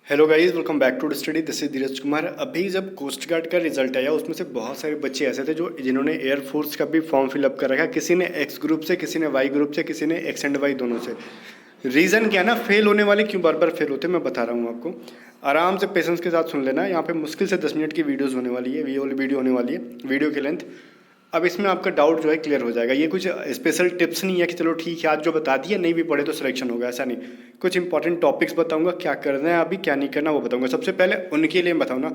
Hello guys, welcome back to study. This is Dheeraj Kumar. अभी जब coast guard का result आया उसमें से बहुत सारे बच्चे ऐसे थे जिन्होंने एयरफोर्स का भी फॉर्म फिलअप कर रखा। किसी ने एक्स ग्रुप से, किसी ने वाई ग्रुप से, किसी ने एक्स एंड वाई दोनों से। रीज़न क्या ना, फेल होने वाले क्यों बार बार फेल होते हैं मैं बता रहा हूँ आपको। आराम से पेशेंस के साथ सुन लेना। यहाँ पे मुश्किल से 10 मिनट की वीडियोज़ होने वाली है, ये वाली वीडियो होने वाली है, वीडियो की लेंथ। अब इसमें आपका डाउट जो है क्लियर हो जाएगा। ये कुछ स्पेशल टिप्स नहीं है कि चलो ठीक है आज जो बता दिया नहीं भी पढ़े तो सिलेक्शन होगा, ऐसा नहीं। कुछ इंपॉर्टेंट टॉपिक्स बताऊंगा, क्या करना है अभी क्या नहीं करना वो बताऊंगा। सबसे पहले उनके लिए बताऊँ ना,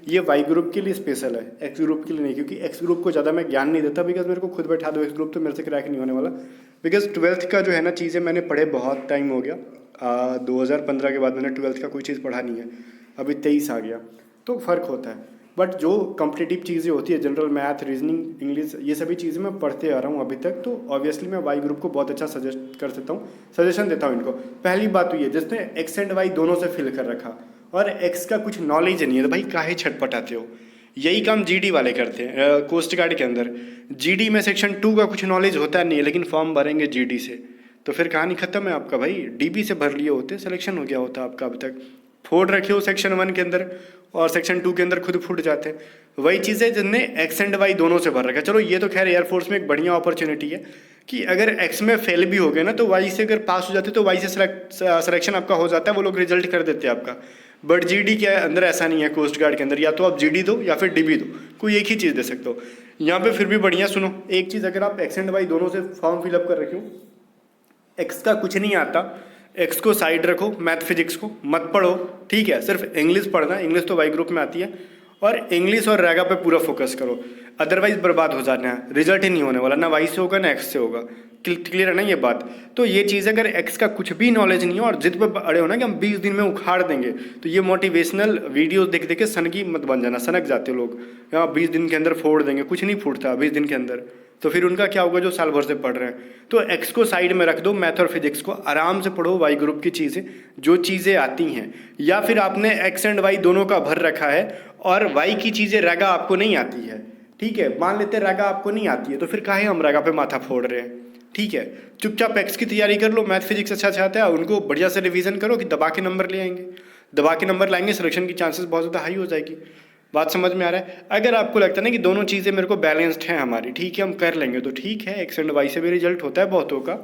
ये वाई ग्रुप के लिए स्पेशल है, एक्स ग्रुप के लिए नहीं, क्योंकि एक्स ग्रुप को ज़्यादा मैं ज्ञान नहीं देता। बिकॉज मेरे को खुद बैठा दो एक्स ग्रुप तो मेरे से क्रैक नहीं होने वाला। बिकॉज ट्वेल्थ का जो है ना चीज़ें मैंने पढ़े बहुत टाइम हो गया। 2015 के बाद मैंने ट्वेल्थ का कोई चीज़ पढ़ा नहीं है। अभी 23 आ गया तो फ़र्क होता है। बट जो कॉम्पिटिटिव चीज़ें होती है, जनरल मैथ, रीजनिंग, इंग्लिश, ये सभी चीज़ें मैं पढ़ते आ रहा हूँ अभी तक। तो ऑब्वियसली मैं वाई ग्रुप को बहुत अच्छा सजेस्ट कर सकता हूँ, सजेशन देता हूँ इनको। पहली बात तो ये, जिसने एक्स एंड वाई दोनों से फिल कर रखा और एक्स का कुछ नॉलेज नहीं है तो भाई काहे छटपटाते हो। यही काम जीडी वाले करते हैं कोस्ट गार्ड के अंदर। जीडी में सेक्शन 2 का कुछ नॉलेज होता नहीं है, लेकिन फॉर्म भरेंगे जीडी से तो फिर कहानी खत्म है आपका। भाई डीबी से भर लिए होते, सिलेक्शन हो गया होता आपका। अब तक फोड़ रखे हो सेक्शन 1 के अंदर और सेक्शन 2 के अंदर खुद फूट जाते हैं। वही चीज़ है जिनने एक्स एंड वाई दोनों से भर रखा है। चलो ये तो खैर एयरफोर्स में एक बढ़िया अपॉर्चुनिटी है कि अगर एक्स में फेल भी हो गए ना तो वाई से अगर पास हो जाते तो वाई से सिलेक्शन आपका हो जाता है, वो लोग रिजल्ट कर देते हैं आपका। बट जीडी के अंदर ऐसा नहीं है। कोस्ट गार्ड के अंदर या तो आप जीडी दो या फिर डीबी दो, कोई एक ही चीज़ दे सकते हो। यहाँ पे फिर भी बढ़िया सुनो एक चीज़, अगर आप एक्स एंड वाई दोनों से फॉर्म फिलअप कर रखे हो, एक्स का कुछ नहीं आता, एक्स को साइड रखो, मैथ फिजिक्स को मत पढ़ो, ठीक है। सिर्फ इंग्लिश पढ़ना, इंग्लिश तो वाई ग्रुप में आती है, और इंग्लिश और रैगा पे पूरा फोकस करो। अदरवाइज बर्बाद हो जाना है, रिजल्ट ही नहीं होने वाला, ना वाई से होगा ना एक्स से होगा। क्लियर है ना ये बात। तो ये चीज़ अगर एक्स का कुछ भी नॉलेज नहीं हो और जिद पे अड़े हो ना कि हम 20 दिन में उखाड़ देंगे, तो ये मोटिवेशनल वीडियो देख देख के सनकी मत बन जाना। सनक जाते हो लोग, यहाँ 20 दिन के अंदर फोड़ देंगे, कुछ नहीं फूटता 20 दिन के अंदर। तो फिर उनका क्या होगा जो साल भर से पढ़ रहे हैं। तो एक्स को साइड में रख दो, मैथ और फिजिक्स को आराम से पढ़ो, वाई ग्रुप की चीज़ें जो चीज़ें आती हैं। या फिर आपने एक्स एंड वाई दोनों का भर रखा है और वाई की चीज़ें रैगा आपको नहीं आती है, ठीक है। मान लेते रैगा आपको नहीं आती है तो फिर काहे हम रैगा पे माथा फोड़ रहे हैं, ठीक है। चुपचाप एक्स की तैयारी कर लो, मैथ फिजिक्स अच्छा चाहता है उनको बढ़िया से रिवीजन करो कि दबा के नंबर ले आएंगे। दबा के नंबर लाएंगे, सिलेक्शन की चांसेस बहुत ज़्यादा हाई हो जाएगी। बात समझ में आ रहा है। अगर आपको लगता है ना कि दोनों चीज़ें मेरे को बैलेंस्ड हैं हमारी, ठीक है हम कर लेंगे, तो ठीक है। एक्स एंड वाई से भी रिजल्ट होता है बहुतों का,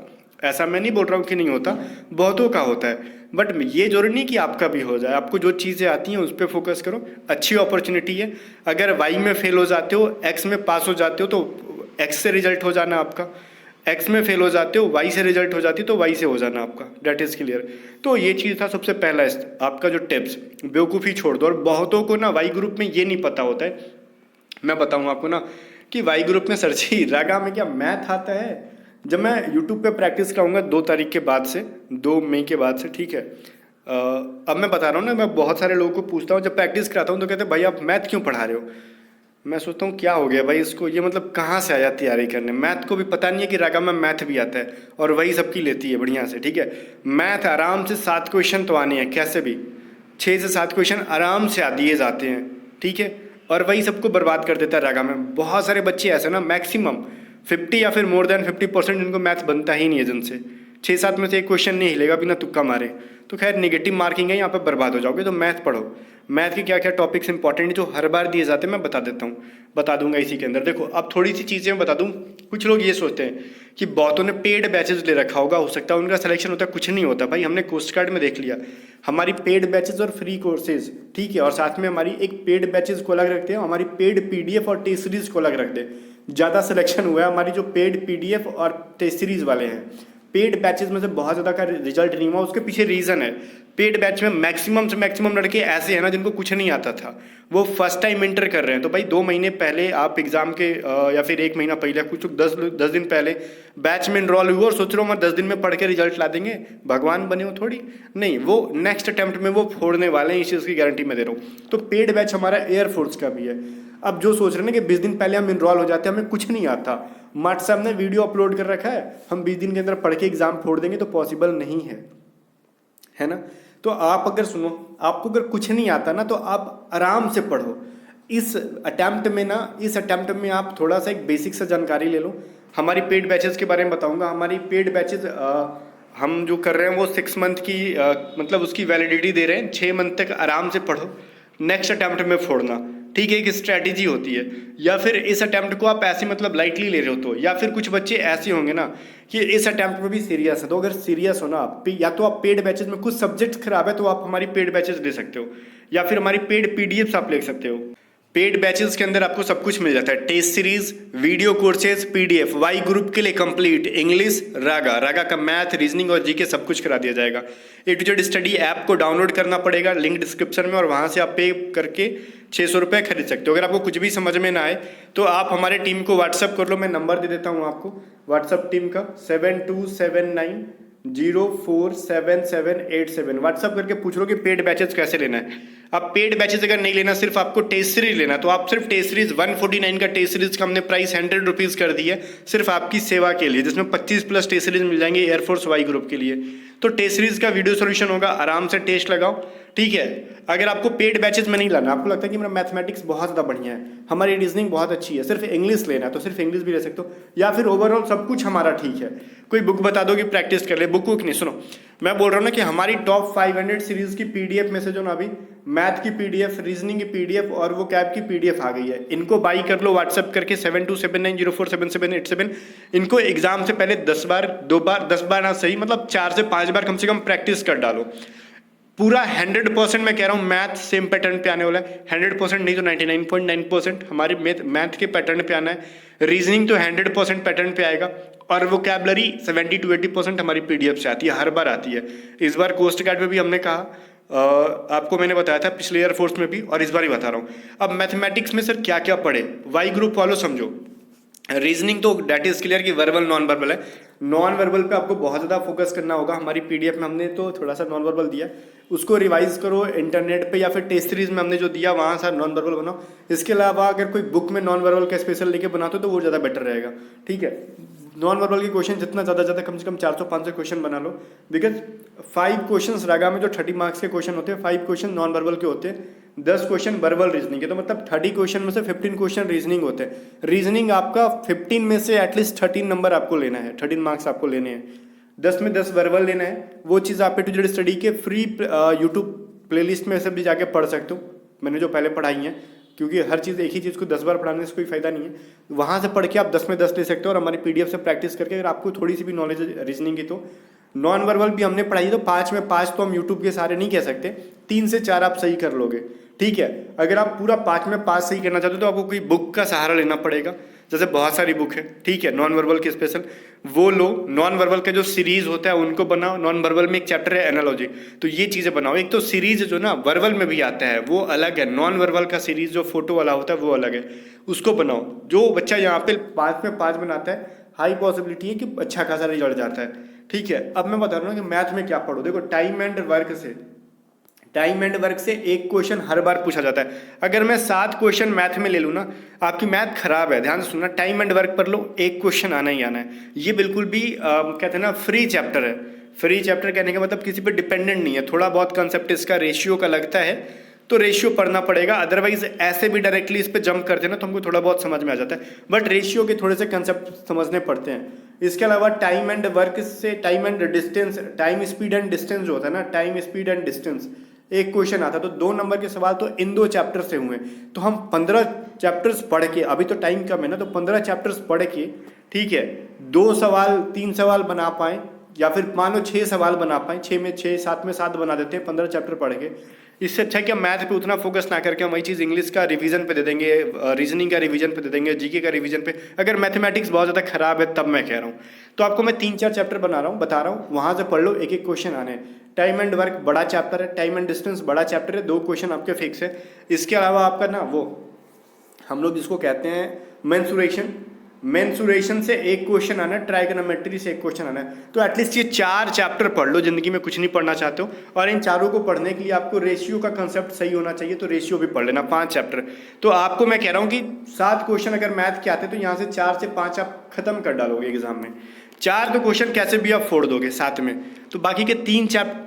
ऐसा मैं नहीं बोल रहा हूँ कि नहीं होता, बहुतों का होता है। बट ये जरूरी नहीं कि आपका भी हो जाए। आपको जो चीज़ें आती हैं उस पर फोकस करो, अच्छी अपॉर्चुनिटी है। अगर वाई में फेल हो जाते हो, एक्स में पास हो जाते हो तो एक्स से रिजल्ट हो जाना आपका। एक्स में फेल हो जाते हो, वाई से रिजल्ट हो जाती है तो वाई से हो जाना आपका। That is clear. तो ये चीज़ था सबसे पहला आपका जो टिप्स, बेवकूफ़ी छोड़ दो। और बहुतों को ना वाई ग्रुप में ये नहीं पता होता है, मैं बताऊँ आपको ना कि वाई ग्रुप में सर जी रागा में क्या मैथ आता है। जब मैं यूट्यूब पे प्रैक्टिस कराऊंगा 2 तारीख के बाद से, 2 मई के बाद से, ठीक है। अब मैं बता रहा हूँ ना, मैं बहुत सारे लोगों को पूछता हूँ जब प्रैक्टिस कराता हूँ तो कहते हैं भाई आप मैथ क्यों पढ़ा रहे हो। मैं सोचता हूँ क्या हो गया भाई इसको, ये मतलब कहाँ से आया तैयारी करने। मैथ को भी पता नहीं है कि रागा में मैथ भी आता है और वही सबकी लेती है बढ़िया से, ठीक है। मैथ आराम से 7 क्वेश्चन तो आने हैं कैसे भी, 6 से 7 क्वेश्चन आराम से आ दिए जाते हैं, ठीक है। और वही सबको बर्बाद कर देता है रागा में। बहुत सारे बच्चे ऐसे ना, मैक्सिमम 50 या फिर मोर देन 50% इनको मैथ बनता ही नहीं है जिनसे। 6-7 में से एक क्वेश्चन नहीं हिलेगा बिना तुक्का मारे। तो खैर नेगेटिव मार्किंग है, यहाँ पर बर्बाद हो जाओगे। तो मैथ पढ़ो, मैथ के क्या क्या टॉपिक्स इंपॉर्टेंट जो हर बार दिए जाते हैं मैं बता देता हूँ, बता दूंगा इसी के अंदर। देखो अब थोड़ी सी चीज़ें बता दूँ। कुछ लोग ये सोचते हैं कि बहुतों ने पेड बैचेज ले रखा होगा, हो सकता है उनका सिलेक्शन होता है, कुछ नहीं होता भाई। हमने कोस्ट गार्ड में देख लिया, हमारी पेड बैचेज और फ्री कोर्सेज, ठीक है, और साथ में हमारी एक पेड बैचेज को अलग रखते हैं, हमारी पेड पीडीएफ और टेस्ट सीरीज को अलग रख दे। ज़्यादा सिलेक्शन हुआ है हमारी जो पेड पीडीएफ और टेस्ट सीरीज वाले हैं। पेड बैचेज में से बहुत ज़्यादा का रिजल्ट नहीं हुआ, उसके पीछे रीज़न है। पेड बैच में मैक्सिमम से मैक्सिमम लड़के ऐसे हैं ना जिनको कुछ नहीं आता था, वो फर्स्ट टाइम इंटर कर रहे हैं। तो भाई 2 महीने पहले आप एग्जाम के या फिर 1 महीना पहले, कुछ 10 दिन पहले बैच में इनरोल हुए और सोच रहे हो हम 10 दिन में पढ़ के रिजल्ट ला देंगे, भगवान बने हो थोड़ी नहीं। वो नेक्स्ट अटेम्प्ट में वो फोड़ने वाले हैं, इस चीज़ की गारंटी मैं दे रहा हूँ। तो पेड बैच हमारा एयरफोर्स का भी है। अब जो सोच रहे हैं ना कि 20 दिन पहले हम इनरोल हो जाते हैं, हमें कुछ नहीं आता, मट साहब ने वीडियो अपलोड कर रखा है, हम 20 दिन के अंदर पढ़ के एग्जाम फोड़ देंगे, तो पॉसिबल नहीं है ना। तो आप अगर सुनो, आपको अगर कुछ नहीं आता ना तो आप आराम से पढ़ो। इस अटेम्प्ट में आप थोड़ा सा एक बेसिक सा जानकारी ले लो। हमारी पेड बैचेस के बारे में बताऊंगा। हमारी पेड बैचेस हम जो कर रहे हैं वो 6 मंथ की मतलब उसकी वैलिडिटी दे रहे हैं। 6 मंथ तक आराम से पढ़ो, नेक्स्ट अटैम्प्ट में फोड़ना, ठीक है। एक स्ट्रैटेजी होती है। या फिर इस अटैम्प्ट को आप ऐसे मतलब लाइटली ले रहे हो तो, या फिर कुछ बच्चे ऐसे होंगे ना कि इस अटैम्प्ट में भी सीरियस है। तो अगर सीरियस हो ना आप, या तो आप पेड बैचेज में, कुछ सब्जेक्ट्स खराब है तो आप हमारी पेड बैचेज ले सकते हो, या फिर हमारी पेड पीडीएफ्स आप ले सकते हो। पेड बैचेस के अंदर आपको सब कुछ मिल जाता है, test series, video courses, PDF. Y group के लिए कंप्लीट इंग्लिश, रागा, रागा का मैथ, रीजनिंग और जीके सब कुछ करा दिया जाएगा। ए टू जेड स्टडी ऐप को डाउनलोड करना पड़ेगा, लिंक डिस्क्रिप्शन में, और वहां से आप पे करके 600 रुपये खरीद सकते हो। अगर आपको कुछ भी समझ में ना आए तो आप हमारे टीम को व्हाट्सअप कर लो, मैं नंबर दे देता हूँ आपको व्हाट्सअप टीम का 7279047787। व्हाट्सअप करके पूछ लो कि पेड बैचेस कैसे लेना है। अब पेड बैचेस अगर नहीं लेना, सिर्फ आपको टेस्ट सीरीज लेना, तो आप सिर्फ टेस्ट सीरीज 149 का टेस्ट सीरीज का हमने प्राइस 100 रुपीज़ कर दिया सिर्फ आपकी सेवा के लिए, जिसमें 25 प्लस टेस्ट सीरीज मिल जाएंगे एयरफोर्स वाई ग्रुप के लिए। तो टेस्ट सीरीज का वीडियो सोल्यूशन होगा, आराम से टेस्ट लगाओ, ठीक है। अगर आपको पेड बैचेस में नहीं लाना, आपको लगता है कि मेरा मैथमेटिक्स बहुत ज़्यादा बढ़िया है, हमारी रीजनिंग बहुत अच्छी है, सिर्फ इंग्लिश लेना है तो सिर्फ इंग्लिश भी ले सकते हो, या फिर ओवरऑल सब कुछ हमारा ठीक है, कोई बुक बता दो कि प्रैक्टिस कर ले। बुक नहीं, सुनो मैं बोल रहा हूँ ना कि हमारी टॉप 500 सीरीज की पीडीएफ में से जो ना अभी मैथ की पीडीएफ, रीजनिंग की पीडीएफ और वो कैब की पीडीएफ आ गई है, इनको बाई कर लो व्हाट्सएप करके 7279047787। इनको एग्जाम से पहले 10 बार, 2 बार, 10 बार ना सही, मतलब 4 से 5 बार कम से कम प्रैक्टिस कर डालो। पूरा 100% मैं कह रहा हूँ मैथ सेम पैटर्न पे आने वाला है। 100% नहीं तो 99.9% हमारी मैथ के पैटर्न पे आना है। रीजनिंग तो 100% पैटर्न पे आएगा, और वोकैबुलरी 70 to 80% हमारी पीडीएफ से आती है, हर बार आती है। इस बार कोस्ट गार्ड में भी हमने कहा, आपको मैंने बताया था पिछले एयरफोर्स में भी, और इस बार ही बता रहा हूँ। अब मैथमेटिक्स में सर क्या क्या पढ़े, वाई ग्रुप वालों समझो। रीजनिंग तो डेट इज क्लियर कि वर्बल नॉन वर्बल है। नॉन वर्बल पे आपको बहुत ज़्यादा फोकस करना होगा। हमारी पीडीएफ में हमने तो थोड़ा सा नॉन वर्बल दिया, उसको रिवाइज करो इंटरनेट पे, या फिर टेस्ट सीरीज में हमने जो दिया वहाँ से नॉन वर्बल बनाओ। इसके अलावा अगर कोई बुक में नॉन वर्बल का स्पेशल लेके बनाते हो तो वो ज़्यादा बेटर रहेगा, ठीक है। नॉन वर्बल के क्वेश्चन जितना ज़्यादा कम से कम 400-500 क्वेश्चन बना लो, बिकॉज 5 क्वेश्चन रागा में जो 30 मार्क्स के क्वेश्चन होते हैं, 5 क्वेश्चन नॉन वर्बल के होते हैं, 10 क्वेश्चन वर्बल रीजनिंग के, तो मतलब 30 क्वेश्चन में से 15 क्वेश्चन रीजनिंग होते हैं। रीजनिंग आपका 15 में से एटलीस्ट 13 नंबर आपको लेना है, 13 मार्क्स आपको लेने हैं। 10 में 10 वर्बल लेना है। वो चीज़ आप ए टू जेड स्टडी के फ्री यूट्यूब प्लेलिस्ट में से भी जाके पढ़ सकते हो, मैंने जो पहले पढ़ाई हैं, क्योंकि हर चीज़ एक ही चीज़ को 10 बार पढ़ाने से कोई फायदा नहीं है। वहाँ से पढ़ के आप 10 में 10 ले सकते हो, और हमारी पीडीएफ से प्रैक्टिस करके अगर आपको थोड़ी सी भी नॉलेज रीजनिंग की, तो नॉन वर्बल भी हमने पढ़ाई है, तो 5 में 5 तो हम यूट्यूब के सारे नहीं कह सकते, 3 से 4 आप सही कर लोगे, ठीक है। अगर आप पूरा 5 में 5 सही करना चाहते हो तो आपको कोई बुक का सहारा लेना पड़ेगा, जैसे बहुत सारी बुक है, ठीक है, नॉन वर्बल के स्पेशल, वो लो। नॉन वर्बल का जो सीरीज होता है उनको बनाओ। नॉन वर्बल में एक चैप्टर है एनालॉजी, तो ये चीज़ें बनाओ। एक तो सीरीज जो ना वर्बल में भी आता है वो अलग है, नॉन वर्बल का सीरीज जो फोटो वाला होता है वो अलग है, उसको बनाओ। जो बच्चा यहाँ पे 5 में 5 बनाता है, हाई पॉसिबिलिटी है कि अच्छा खासा रिजल्ट जाता है, ठीक है। अब मैं बता रहा हूँ कि मैथ में क्या पढ़ो। देखो टाइम एंड वर्क से एक क्वेश्चन हर बार पूछा जाता है। अगर मैं 7 क्वेश्चन मैथ में ले लूँ ना, आपकी मैथ खराब है, ध्यान से सुनना। टाइम एंड वर्क पर लो, एक क्वेश्चन आना ही आना है। ये बिल्कुल भी कहते हैं ना फ्री चैप्टर है। फ्री चैप्टर कहने का मतलब किसी पे डिपेंडेंट नहीं है। थोड़ा बहुत कंसेप्ट इसका रेशियो का लगता है तो रेशियो पढ़ना पड़ेगा, अदरवाइज ऐसे भी डायरेक्टली इस पे जंप करते हैं ना तो हमको थोड़ा बहुत समझ में आ जाता है, बट रेशियो के थोड़े से कंसेप्ट समझने पड़ते हैं। इसके अलावा टाइम एंड वर्क से time and distance, time speed and distance जो होता है ना, टाइम स्पीड एंड डिस्टेंस एक क्वेश्चन आता है, तो 2 नंबर के सवाल तो इन 2 चैप्टर से हुए। तो हम 15 चैप्टर्स पढ़ के, अभी तो टाइम कम है ना, तो 15 चैप्टर्स पढ़ के, ठीक है, 2 सवाल 3 सवाल बना पाए, या फिर मान लो 6 सवाल बना पाए, 6 में 6, 7 में 7 बना देते हैं 15 चैप्टर पढ़ के। इससे अच्छा है कि हम मैथ पे उतना फोकस ना करके हम वही चीज़ इंग्लिश का रिवीजन पे दे देंगे, रीजनिंग का रिवीजन पे दे देंगे, जीके का रिवीजन पे। अगर मैथमेटिक्स बहुत ज़्यादा खराब है तब मैं कह रहा हूँ, तो आपको मैं 3-4 चैप्टर बता रहा हूँ, वहाँ से पढ़ लो, एक एक क्वेश्चन आने। टाइम एंड वर्क बड़ा चैप्टर है, टाइम एंड डिस्टेंस बड़ा चैप्टर है, 2 क्वेश्चन आपके फिक्स है। इसके अलावा आपका ना वो हम लोग जिसको कहते हैं मेंसुरेशन से एक क्वेश्चन आना है, ट्राइगोनोमेट्री से एक क्वेश्चन आना है। तो एटलीस्ट ये 4 चैप्टर पढ़ लो, जिंदगी में कुछ नहीं पढ़ना चाहते हो, और इन चारों को पढ़ने के लिए आपको रेशियो का कंसेप्ट सही होना चाहिए, तो रेशियो भी पढ़ लेना 5 चैप्टर। तो आपको मैं कह रहा हूँ कि 7 क्वेश्चन अगर मैथ के आते तो यहाँ से 4 से 5 आप खत्म कर डालोगे एग्जाम में। 4 तो क्वेश्चन कैसे भी आप फोड़ दोगे साथ में, तो बाकी के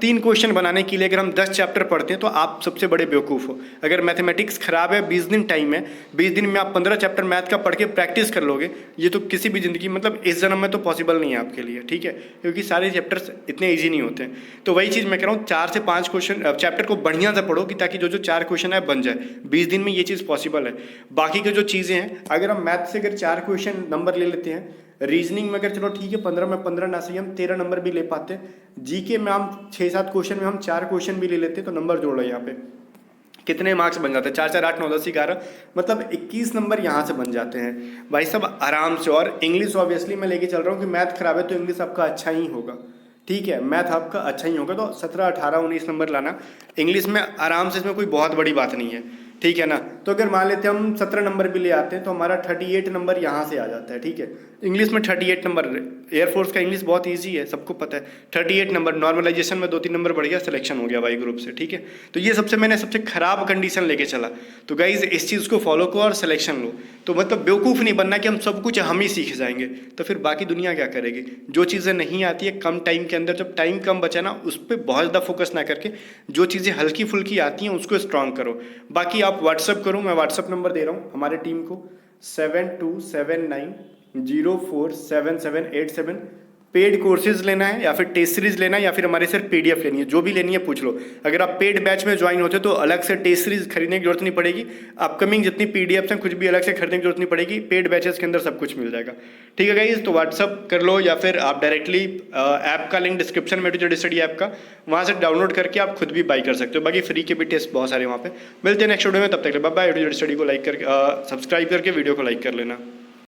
3 क्वेश्चन बनाने के लिए अगर हम 10 चैप्टर पढ़ते हैं तो आप सबसे बड़े बेवकूफ़ हो। अगर मैथमेटिक्स खराब है, 20 दिन टाइम है, 20 दिन में आप 15 चैप्टर मैथ का पढ़ के प्रैक्टिस कर लोगे, ये तो किसी भी ज़िंदगी मतलब इस जन्म में तो पॉसिबल नहीं है आपके लिए, ठीक है, क्योंकि सारे चैप्टर्स इतने ईजी नहीं होते हैं। तो वही चीज़ मैं कह रहा हूँ, 4 से 5 क्वेश्चन चैप्टर को बढ़िया से पढ़ो कि ताकि जो 4 क्वेश्चन है बन जाए। 20 दिन में ये चीज़ पॉसिबल है। बाकी की जो चीज़ें हैं, अगर हम मैथ से अगर 4 क्वेश्चन नंबर ले लेते हैं, रीजनिंग में अगर चलो ठीक है 15 में 15 ना सही हम 13 नंबर भी ले पाते हैं, जीके में हम 6-7 क्वेश्चन में हम 4 क्वेश्चन भी ले लेते हैं, तो नंबर जोड़ो यहाँ पे कितने मार्क्स बन जाते हैं, 4 4 8 9 10 11 मतलब 21 नंबर यहाँ से बन जाते हैं भाई सब आराम से। और इंग्लिश ऑब्वियसली मैं लेके चल रहा हूँ कि मैथ खराब है तो इंग्लिश आपका अच्छा ही होगा, ठीक है, मैथ आपका अच्छा ही होगा, तो 17 18 19 नंबर लाना इंग्लिश में आराम से, इसमें कोई बहुत बड़ी बात नहीं है, ठीक है ना। तो अगर मान लेते हैं हम 17 नंबर भी ले आते हैं तो हमारा 38 नंबर यहाँ से आ जाता है, ठीक है, इंग्लिश में 38 नंबर। एयरफोर्स का इंग्लिश बहुत इजी है, सबको पता है। 38 नंबर, नॉर्मलाइजेशन में 2-3 नंबर बढ़ गया, सिलेक्शन हो गया वाई ग्रुप से, ठीक है। तो ये मैंने सबसे खराब कंडीशन लेके चला। तो गाइज इस चीज़ को फॉलो करो और सिलेक्शन लो। तो मतलब बेवकूफ़ नहीं बनना कि हम सब कुछ हम ही सीख जाएंगे, तो फिर बाकी दुनिया क्या करेगी। जो चीज़ें नहीं आती है कम टाइम के अंदर, जब टाइम कम बचा ना, उस पर बहुत ज़्यादा फोकस ना करके जो चीज़ें हल्की फुल्की आती हैं उसको स्ट्रॉन्ग करो। बाकी आप व्हाट्सअप करो, मैं व्हाट्सअप नंबर दे रहा हूँ हमारे टीम को 7279047787। पेड कोर्सेज लेना है या फिर टेस्ट सीरीज लेना है या फिर हमारे सिर्फ पीडीएफ लेनी है, जो भी लेनी है पूछ लो। अगर आप पेड बैच में ज्वाइन होते तो अलग से टेस्ट सीरीज खरीदने की जरूरत नहीं पड़ेगी, अपकमिंग जितनी पीडीएफ हैं कुछ भी अलग से खरीदने की जरूरत नहीं पड़ेगी, पेड बैचेस के अंदर सब कुछ मिल जाएगा, ठीक है गाइज। तो व्हाट्सअप कर लो या फिर आप डायरेक्टली ऐप का लिंक डिस्क्रिप्शन में जो स्टडी ऐप का, वहाँ से डाउनलोड करके आप खुद भी बाई कर सकते हो। बाकी फ्री के भी टेस्ट बहुत सारे वहाँ पे मिलते हैं। नेक्स्ट वीडियो में, तब तक बाय बाय। स्टडी को लाइक करके सब्सक्राइब करके वीडियो को लाइक कर लेना।